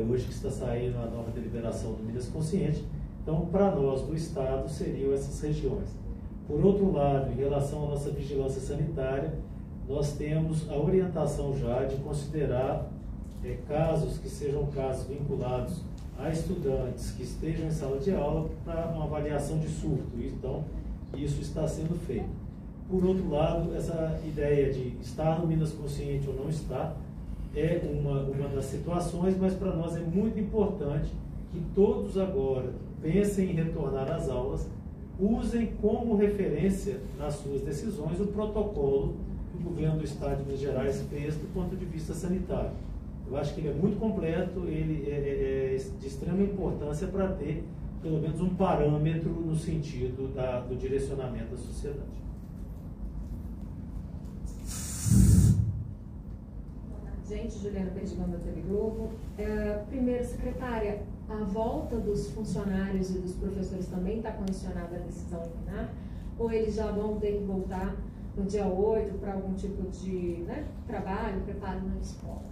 Hoje que está saindo a nova deliberação do Minas Consciente, então para nós do Estado seriam essas regiões. Por outro lado, em relação à nossa vigilância sanitária, nós temos a orientação já de considerar casos que sejam casos vinculados a estudantes que estejam em sala de aula para uma avaliação de surto. Então, isso está sendo feito. Por outro lado, essa ideia de estar no Minas Consciente ou não estar é uma das situações, mas para nós é muito importante que todos agora pensem em retornar às aulas, usem como referência nas suas decisões o protocolo que o governo do Estado de Minas Gerais fez do ponto de vista sanitário. Eu acho que ele é muito completo, ele é de extrema importância para ter pelo menos um parâmetro no sentido do direcionamento da sociedade. Gente, Juliana Perdigão da TV Globo. Primeiro, secretária, a volta dos funcionários e dos professores também está condicionada à decisão liminar? Ou eles já vão ter que voltar no dia 8 para algum tipo de trabalho, preparo na escola?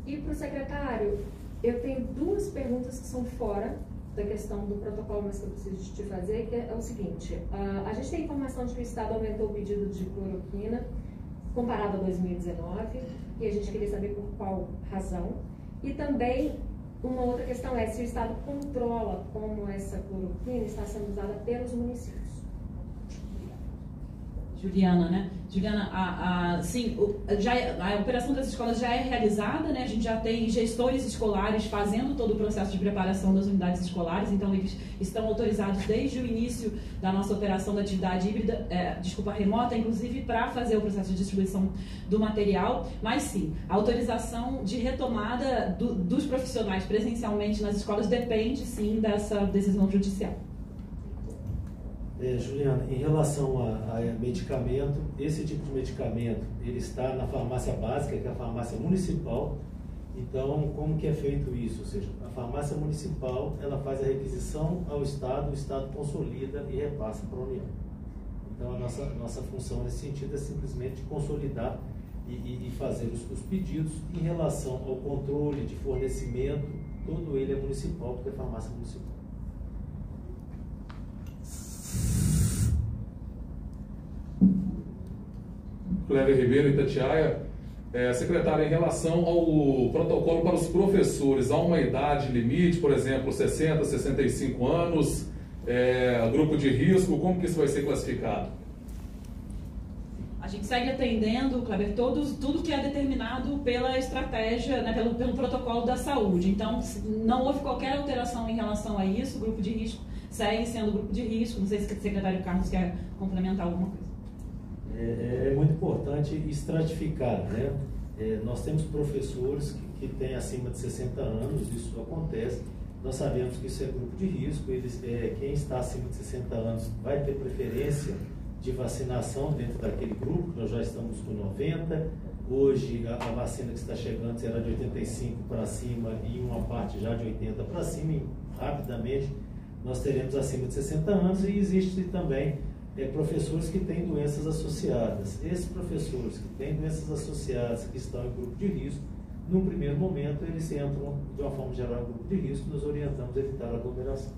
E para o secretário, eu tenho duas perguntas que são fora da questão do protocolo, mas que eu preciso te fazer, que é o seguinte: a gente tem informação de que o Estado aumentou o pedido de cloroquina comparado a 2019, e a gente queria saber por qual razão. E também, uma outra questão é se o Estado controla como essa cloroquina está sendo usada pelos municípios. Juliana, né? Juliana, sim, a operação das escolas já é realizada, né? A gente já tem gestores escolares fazendo todo o processo de preparação das unidades escolares, então eles estão autorizados desde o início da nossa operação da atividade híbrida, remota, inclusive para fazer o processo de distribuição do material, mas sim, a autorização de retomada dos profissionais presencialmente nas escolas depende, sim, dessa decisão judicial. Juliana, em relação a medicamento, esse tipo de medicamento ele está na farmácia básica, que é a farmácia municipal. Então, como que é feito isso? Ou seja, a farmácia municipal ela faz a requisição ao Estado, o Estado consolida e repassa para a União. Então, a nossa função nesse sentido é simplesmente consolidar e fazer os pedidos. Em relação ao controle de fornecimento, todo ele é municipal, porque é farmácia municipal. Cléber Ribeiro, Itatiaia. Secretário, em relação ao protocolo para os professores, há uma idade limite, por exemplo, 60, 65 anos, grupo de risco, como que isso vai ser classificado? A gente segue atendendo, Cléber, tudo que é determinado pela estratégia, né, pelo protocolo da saúde. Então, não houve qualquer alteração em relação a isso, o grupo de risco segue sendo grupo de risco. Não sei se o secretário Carlos quer complementar alguma coisa. É muito importante estratificar, né? Nós temos professores que têm acima de 60 anos, isso acontece. Nós sabemos que isso é grupo de risco. Quem está acima de 60 anos vai ter preferência de vacinação dentro daquele grupo. Nós já estamos com 90. Hoje a vacina que está chegando será de 85 para cima e uma parte já de 80 para cima. E rapidamente nós teremos acima de 60 anos e existe também professores que têm doenças associadas. Esses professores que têm doenças associadas, que estão em grupo de risco, num primeiro momento eles entram de uma forma geral em grupo de risco, nos orientamos a evitar a aglomeração.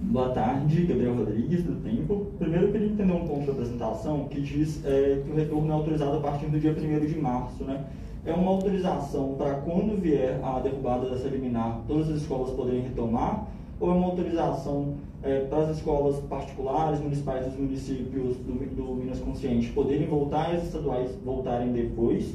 Boa tarde, Gabriel Rodrigues, do Tempo. Primeiro eu queria entender um ponto da apresentação que diz que o retorno é autorizado a partir do dia 1º de março, né? É uma autorização para quando vier a derrubada dessa liminar, todas as escolas poderem retomar? Ou é uma autorização para as escolas particulares, municipais dos municípios do Minas Consciente poderem voltar e as estaduais voltarem depois?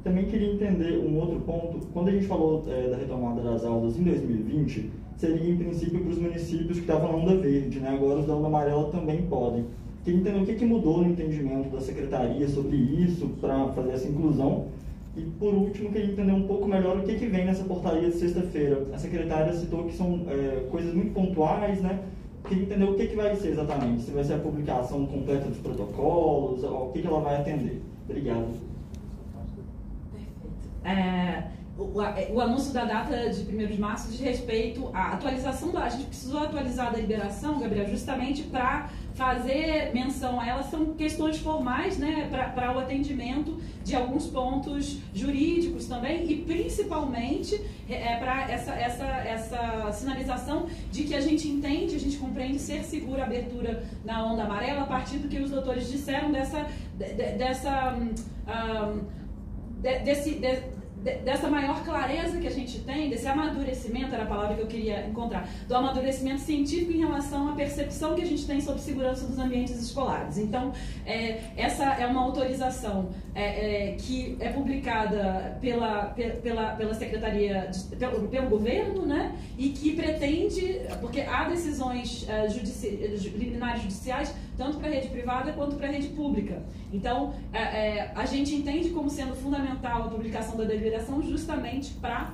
Também queria entender um outro ponto. Quando a gente falou da retomada das aulas em 2020, seria em princípio para os municípios que estavam na onda verde, né? Agora os da onda amarela também podem. Queria entender o que mudou no entendimento da Secretaria sobre isso para fazer essa inclusão. E, por último, queria entender um pouco melhor o que vem nessa portaria de sexta-feira. A secretária citou que são coisas muito pontuais, né? Queria entender o que vai ser exatamente. Se vai ser a publicação completa dos protocolos, o que ela vai atender. Obrigado. Perfeito. O anúncio da data de 1º de março diz respeito à atualização a gente precisou atualizar a deliberação, Gabriel, justamente para fazer menção a ela. São questões formais, né, para o atendimento de alguns pontos jurídicos também e principalmente para essa sinalização de que a gente entende, a gente compreende ser segura a abertura na onda amarela a partir do que os doutores disseram dessa dessa maior clareza que a gente tem, desse amadurecimento, era a palavra que eu queria encontrar, do amadurecimento científico em relação à percepção que a gente tem sobre segurança dos ambientes escolares. Então, essa é uma autorização que é publicada pela Secretaria, pelo governo, né, e que pretende, porque há decisões liminares judiciais, tanto para a rede privada quanto para a rede pública. Então, a gente entende como sendo fundamental a publicação da deliberação justamente para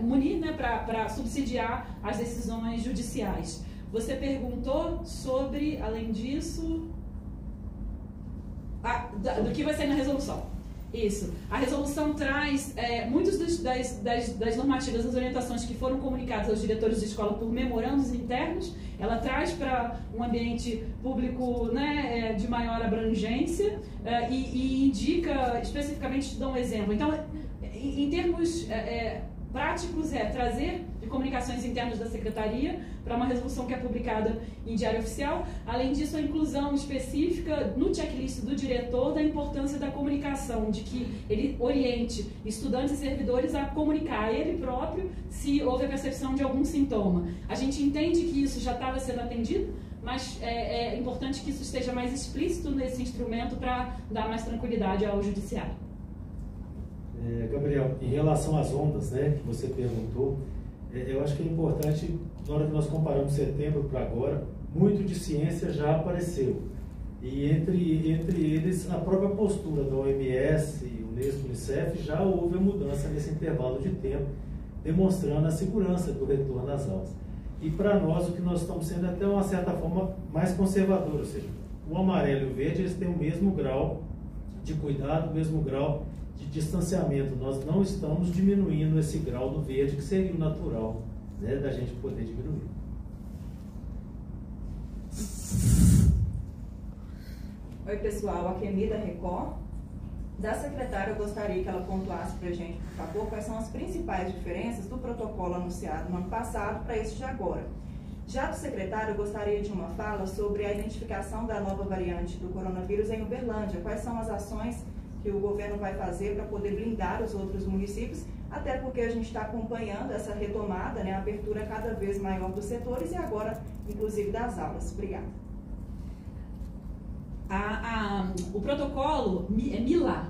munir, né, para subsidiar as decisões judiciais. Você perguntou sobre, além disso, do que vai sair na resolução. Isso. A resolução traz muitas das normativas, das orientações que foram comunicadas aos diretores de escola por memorandos internos. Ela traz para um ambiente público, né, de maior abrangência e indica especificamente, dá um exemplo. Então, em termos práticos, trazer de comunicações internas da Secretaria para uma resolução que é publicada em Diário Oficial. Além disso, a inclusão específica no checklist do diretor da importância da comunicação, de que ele oriente estudantes e servidores a comunicar a ele próprio se houve a percepção de algum sintoma. A gente entende que isso já estava sendo atendido, mas é importante que isso esteja mais explícito nesse instrumento para dar mais tranquilidade ao judiciário. Gabriel, em relação às ondas, né, que você perguntou, eu acho que é importante, na hora que nós comparamos setembro para agora, muito de ciência já apareceu. E entre eles, a própria postura da OMS, Unesco, Unicef, já houve a mudança nesse intervalo de tempo, demonstrando a segurança do retorno às aulas. E para nós, o que nós estamos sendo é até uma certa forma mais conservador, ou seja, o amarelo e o verde, eles têm o mesmo grau de cuidado, o mesmo grau de distanciamento. Nós não estamos diminuindo esse grau do verde, que seria o natural, né, da gente poder diminuir. Oi pessoal, aqui é Mida Record. Da secretária, eu gostaria que ela pontuasse para a gente, por favor, quais são as principais diferenças do protocolo anunciado no ano passado para este de agora. Já do secretário, eu gostaria de uma fala sobre a identificação da nova variante do coronavírus em Uberlândia. Quais são as ações que o governo vai fazer para poder blindar os outros municípios, até porque a gente está acompanhando essa retomada, né, a abertura cada vez maior dos setores e agora, inclusive, das aulas. Obrigada. O protocolo é MILA.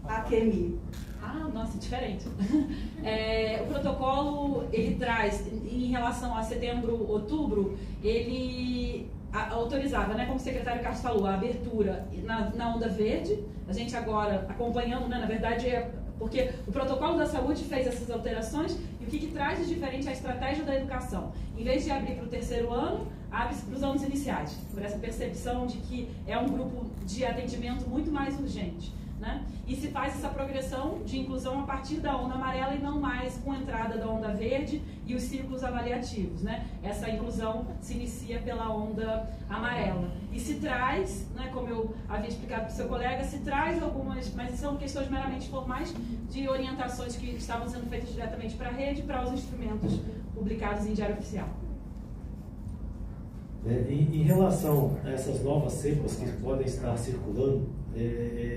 AQMI. Ah, nossa, diferente. O protocolo, ele traz, em relação a setembro, outubro, ele autorizava, né, como o secretário Carlos falou, a abertura na onda verde. A gente agora acompanhando, né, na verdade, porque o protocolo da saúde fez essas alterações e o que traz de diferente a estratégia da educação. Em vez de abrir para o terceiro ano, abre-se para os anos iniciais, por essa percepção de que é um grupo de atendimento muito mais urgente, né? E se faz essa progressão de inclusão a partir da onda amarela e não mais com a entrada da onda verde e os ciclos avaliativos, né? Essa inclusão se inicia pela onda amarela. E se traz, né, como eu havia explicado para o seu colega, se traz algumas, mas são questões meramente formais, de orientações que estavam sendo feitas diretamente para a rede, para os instrumentos publicados em Diário Oficial. Em relação a essas novas cepas que podem estar circulando,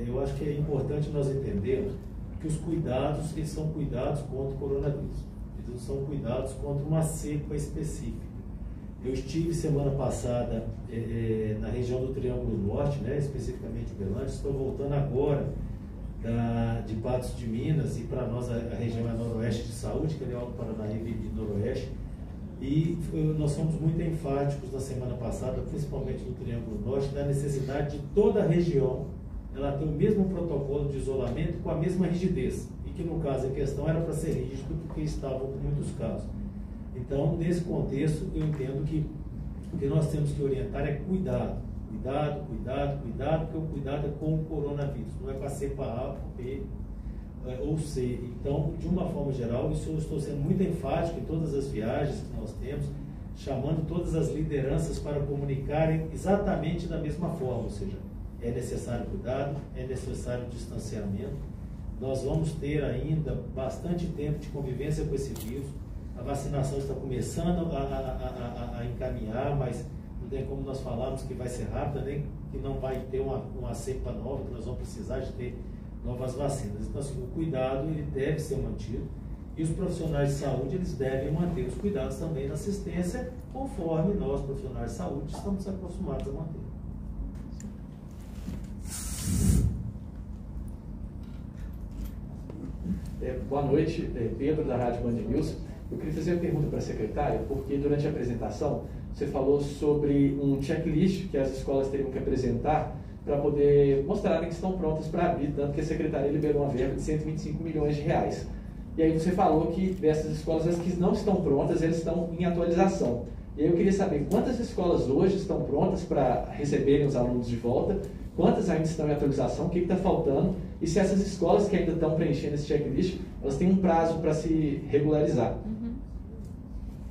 eu acho que é importante nós entendermos que os cuidados, eles são cuidados contra o coronavírus. Eles não são cuidados contra uma cepa específica. Eu estive semana passada na região do Triângulo Norte, né, especificamente Uberlândia. Estou voltando agora de Patos de Minas, e para nós a região é Noroeste de Saúde, que é o Alto Paranaíba e Noroeste. E nós fomos muito enfáticos na semana passada, principalmente no Triângulo Norte, da necessidade de toda a região ela ter o mesmo protocolo de isolamento com a mesma rigidez. E que, no caso, a questão era para ser rígido, porque estavam com muitos casos. Então, nesse contexto, eu entendo que o que nós temos que orientar é cuidado. Cuidado, cuidado, cuidado, porque o cuidado é com o coronavírus, não é com a cepa A, B ou C. Então, de uma forma geral, isso eu estou sendo muito enfático em todas as viagens que nós temos, chamando todas as lideranças para comunicarem exatamente da mesma forma, ou seja, é necessário cuidado, é necessário distanciamento. Nós vamos ter ainda bastante tempo de convivência com esse vírus. A vacinação está começando a encaminhar, mas não tem como nós falarmos que vai ser rápida, nem que não vai ter uma cepa nova, que nós vamos precisar de ter novas vacinas. Então, assim, o cuidado ele deve ser mantido e os profissionais de saúde eles devem manter os cuidados também na assistência, conforme nós, profissionais de saúde, estamos acostumados a manter. Boa noite, Pedro, da Rádio Band News. Eu queria fazer uma pergunta para a secretária, porque durante a apresentação você falou sobre um checklist que as escolas teriam que apresentar para poder mostrarem que estão prontas para abrir, tanto que a secretaria liberou uma verba de 125 milhões de reais. E aí você falou que dessas escolas, as que não estão prontas, elas estão em atualização. E aí eu queria saber quantas escolas hoje estão prontas para receberem os alunos de volta, quantas ainda estão em atualização, o que está faltando, e se essas escolas que ainda estão preenchendo esse checklist, elas têm um prazo para se regularizar.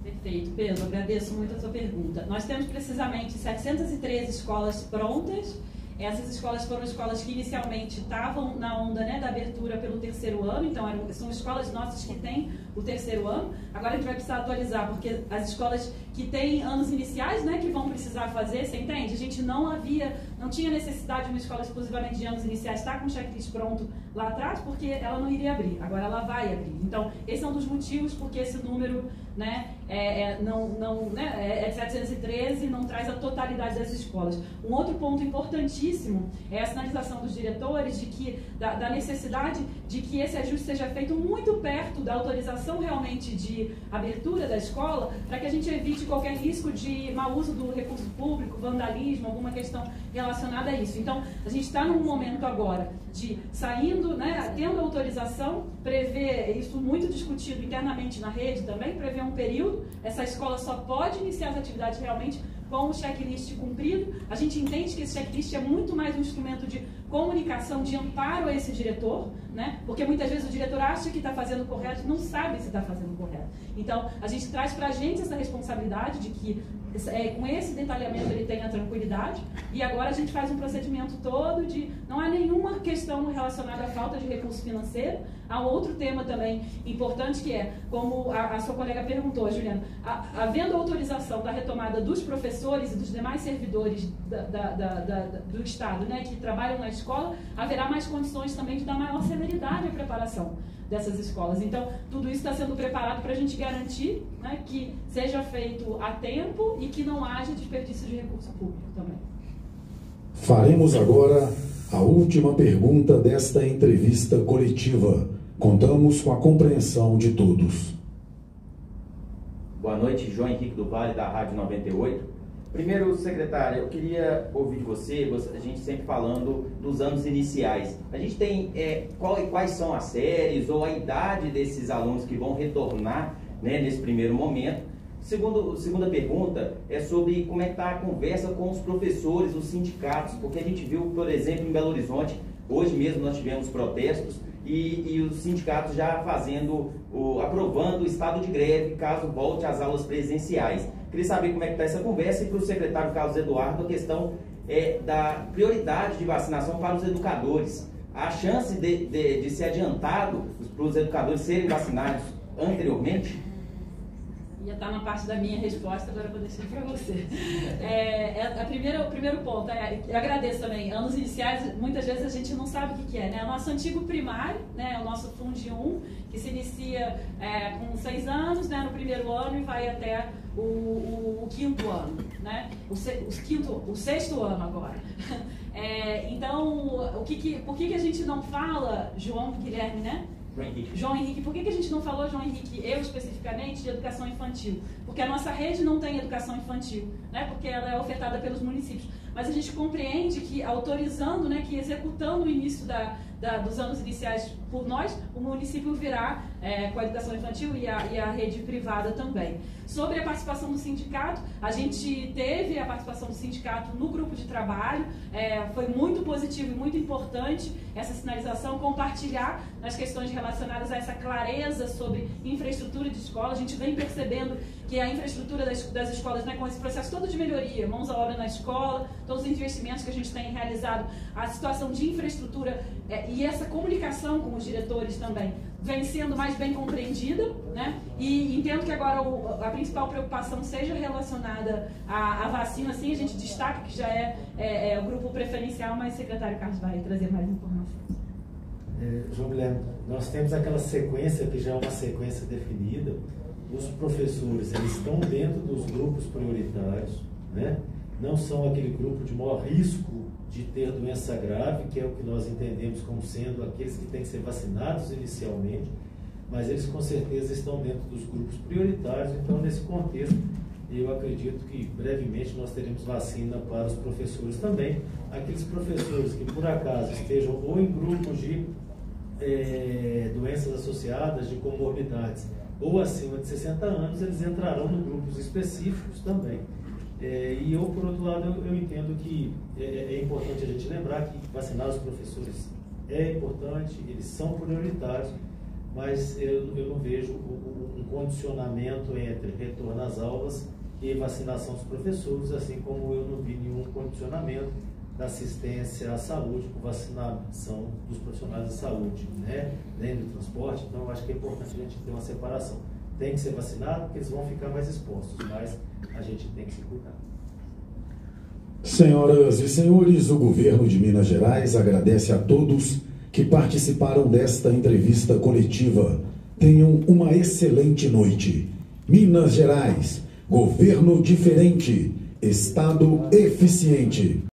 Perfeito, Pedro, agradeço muito a sua pergunta. Nós temos precisamente 713 escolas prontas. Essas escolas foram escolas que inicialmente estavam na onda, né, da abertura pelo terceiro ano, então são escolas nossas que têm o terceiro ano. Agora a gente vai precisar atualizar, porque as escolas que têm anos iniciais, né, que vão precisar fazer, você entende? A gente não tinha necessidade de uma escola exclusivamente de anos iniciais estar com o checklist pronto lá atrás, porque ela não iria abrir, agora ela vai abrir. Então, esse é um dos motivos porque esse número, né, é de 713 e não traz a totalidade das escolas. Um outro ponto importantíssimo é a sinalização dos diretores da necessidade de que esse ajuste seja feito muito perto da autorização realmente de abertura da escola, para que a gente evite qualquer risco de mau uso do recurso público, vandalismo, alguma questão relacionada a isso. Então, a gente está num momento agora de saindo, né, tendo autorização, prever isso muito discutido internamente na rede também, prever um período, essa escola só pode iniciar as atividades realmente com o checklist cumprido. A gente entende que esse checklist é muito mais um instrumento de comunicação, de amparo a esse diretor, né? Porque muitas vezes o diretor acha que está fazendo correto, não sabe se está fazendo correto. Então, a gente traz para a gente essa responsabilidade de que com esse detalhamento ele tenha tranquilidade, e agora a gente faz um procedimento todo de, não há nenhuma questão relacionada à falta de recurso financeiro. Há um outro tema também importante que é, como a sua colega perguntou, Juliana, havendo autorização da retomada dos professores e dos demais servidores do Estado, né, que trabalham na escola, haverá mais condições também de dar maior celeridade à preparação dessas escolas. Então, tudo isso está sendo preparado para a gente garantir, né, que seja feito a tempo e que não haja desperdício de recurso público também. Faremos agora a última pergunta desta entrevista coletiva. Contamos com a compreensão de todos. Boa noite, João Henrique do Vale, da Rádio 98. Primeiro, secretária, eu queria ouvir de você, a gente sempre falando dos anos iniciais. A gente tem quais são as séries ou a idade desses alunos que vão retornar, né, nesse primeiro momento. Segunda pergunta é sobre como é que está a conversa com os professores, os sindicatos, porque a gente viu, por exemplo, em Belo Horizonte, hoje mesmo nós tivemos protestos e os sindicatos já aprovando o estado de greve caso volte às aulas presenciais. Queria saber como é que está essa conversa, e para o secretário Carlos Eduardo a questão da prioridade de vacinação para os educadores. A chance de ser adiantado para os educadores serem vacinados anteriormente? Ia estar na parte da minha resposta, agora eu vou deixar para você. O primeiro ponto, eu agradeço também. Anos iniciais, muitas vezes a gente não sabe o que é, né? O nosso antigo primário, né? O nosso Fundi 1, que se inicia com 6 anos, né? No primeiro ano e vai até o quinto ano, né? O sexto ano agora. Então, por que a gente não fala, João Guilherme, né? João Henrique, por que a gente não falou, João Henrique, eu especificamente, de educação infantil? Porque a nossa rede não tem educação infantil, né? Porque ela é ofertada pelos municípios. Mas a gente compreende que, autorizando, né, que executando o início dos anos iniciais por nós, o município virá com a educação infantil e a rede privada também. Sobre a participação do sindicato, a gente teve a participação do sindicato no grupo de trabalho, foi muito positivo e muito importante essa sinalização, compartilhar nas questões relacionadas a essa clareza sobre infraestrutura de escola. A gente vem percebendo que a infraestrutura das escolas, né, com esse processo todo de melhoria, mãos à obra na escola, todos os investimentos que a gente tem realizado, a situação de infraestrutura e essa comunicação com os diretores também vem sendo mais bem compreendida, né? E entendo que agora a principal preocupação seja relacionada à vacina, assim, a gente destaca que já é o grupo preferencial, mas o secretário Carlos vai trazer mais informações. João Guilherme, nós temos aquela sequência que já é uma sequência definida. Os professores, eles estão dentro dos grupos prioritários, né? Não são aquele grupo de maior risco de ter doença grave, que é o que nós entendemos como sendo aqueles que têm que ser vacinados inicialmente, mas eles com certeza estão dentro dos grupos prioritários. Então, nesse contexto, eu acredito que brevemente nós teremos vacina para os professores também. Aqueles professores que por acaso estejam ou em grupos de doenças associadas, de comorbidades, ou acima de 60 anos, eles entrarão em grupos específicos também. E eu, por outro lado, eu entendo que é importante a gente lembrar que vacinar os professores é importante, eles são prioritários, mas eu não vejo um condicionamento entre retorno às aulas e vacinação dos professores, assim como eu não vi nenhum condicionamento da assistência à saúde com vacinação dos profissionais da saúde, né? Nem do transporte. Então, eu acho que é importante a gente ter uma separação. Tem que ser vacinado porque eles vão ficar mais expostos, mas a gente tem que se cuidar. Senhoras e senhores, o governo de Minas Gerais agradece a todos que participaram desta entrevista coletiva. Tenham uma excelente noite. Minas Gerais, governo diferente, Estado eficiente.